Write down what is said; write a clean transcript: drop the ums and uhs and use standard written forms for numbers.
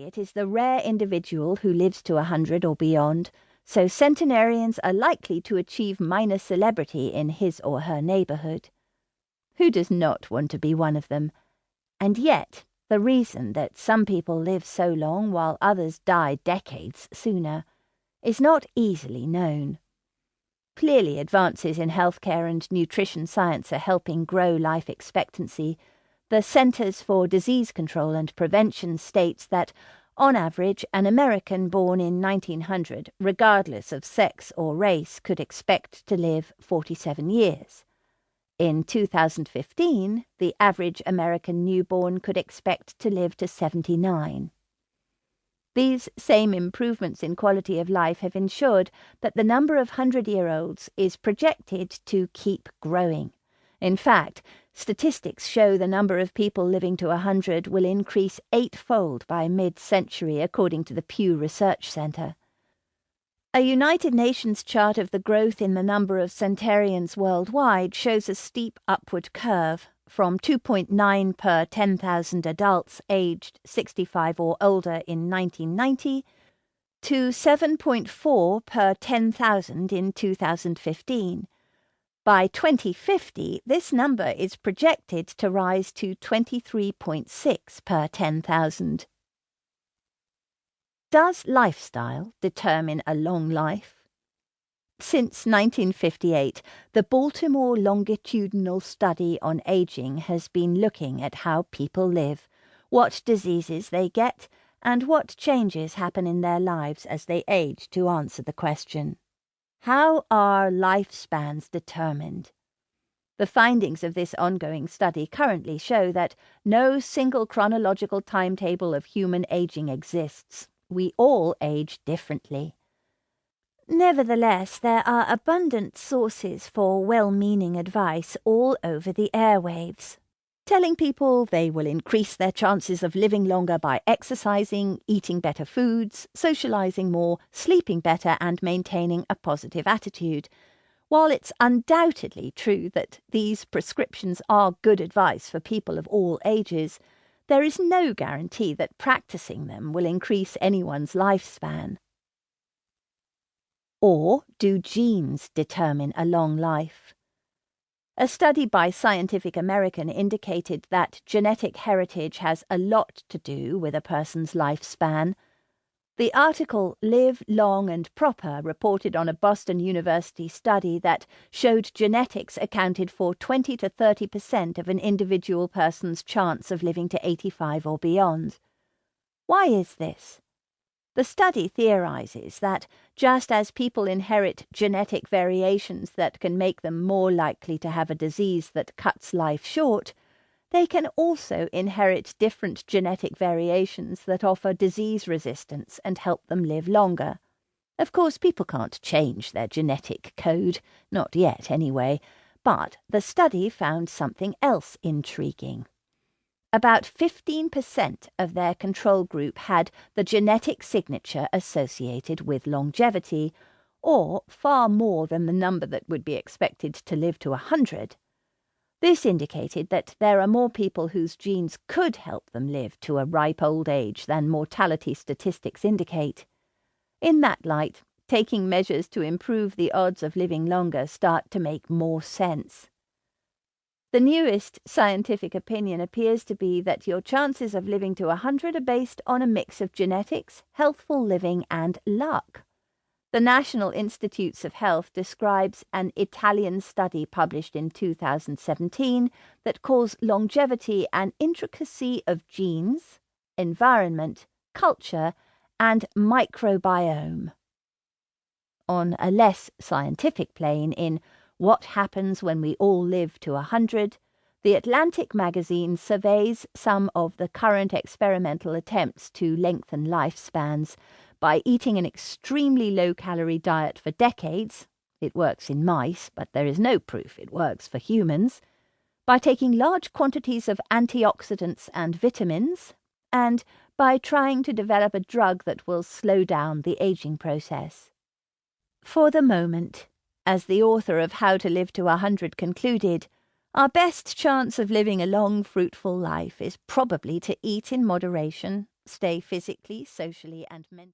target is the rare individual who lives to 100 or beyond, so centenarians are likely to achieve minor celebrity in his or her neighbourhood. Who does not want to be one of them? And yet, the reason that some people live so long while others die decades sooner is not easily known. Clearly, advances in healthcare and nutrition science are helping grow life expectancy. The Centers for Disease Control and Prevention states that, on average, an American born in 1900, regardless of sex or race, could expect to live 47 years. In 2015, the average American newborn could expect to live to 79. These same improvements in quality of life have ensured that the number of 100-year-olds is projected to keep growing. In fact, statistics show the number of people living to 100 will increase 8-fold by mid-century, according to the Pew Research Center. A United Nations chart of the growth in the number of centenarians worldwide shows a steep upward curve, from 2.9 per 10,000 adults aged 65 or older in 1990 to 7.4 per 10,000 in 2015. By 2050, this number is projected to rise to 23.6 per 10,000. Does lifestyle determine a long life? Since 1958, the Baltimore Longitudinal Study on Aging has been looking at how people live, what diseases they get, and what changes happen in their lives as they age to answer the question. How are lifespans determined? The findings of this ongoing study currently show that no single chronological timetable of human aging exists. We all age differently. Nevertheless, there are abundant sources for well-meaning advice all over the airwaves, telling people they will increase their chances of living longer by exercising, eating better foods, socializing more, sleeping better, and maintaining a positive attitude. While it's undoubtedly true that these prescriptions are good advice for people of all ages, there is no guarantee that practicing them will increase anyone's lifespan. Or do genes determine a long life? A study by Scientific American indicated that genetic heritage has a lot to do with a person's lifespan. The article Live Long and Proper reported on a Boston University study that showed genetics accounted for 20 to 30% of an individual person's chance of living to 85 or beyond. Why is this? The study theorizes that, just as people inherit genetic variations that can make them more likely to have a disease that cuts life short, they can also inherit different genetic variations that offer disease resistance and help them live longer. Of course, people can't change their genetic code, not yet anyway, but the study found something else intriguing. About 15% of their control group had the genetic signature associated with longevity, or far more than the number that would be expected to live to 100. This indicated that there are more people whose genes could help them live to a ripe old age than mortality statistics indicate. In that light, taking measures to improve the odds of living longer start to make more sense. The newest scientific opinion appears to be that your chances of living to 100 are based on a mix of genetics, healthful living, and luck. The National Institutes of Health describes an Italian study published in 2017 that calls longevity an intricacy of genes, environment, culture, and microbiome. On a less scientific plane, in What Happens When We All Live to 100, The Atlantic magazine surveys some of the current experimental attempts to lengthen lifespans by eating an extremely low-calorie diet for decades. It works in mice, but there is no proof it works for humans. By taking large quantities of antioxidants and vitamins, and by trying to develop a drug that will slow down the aging process. For the moment, as the author of How to Live to 100 concluded, our best chance of living a long, fruitful life is probably to eat in moderation, stay physically, socially, and mentally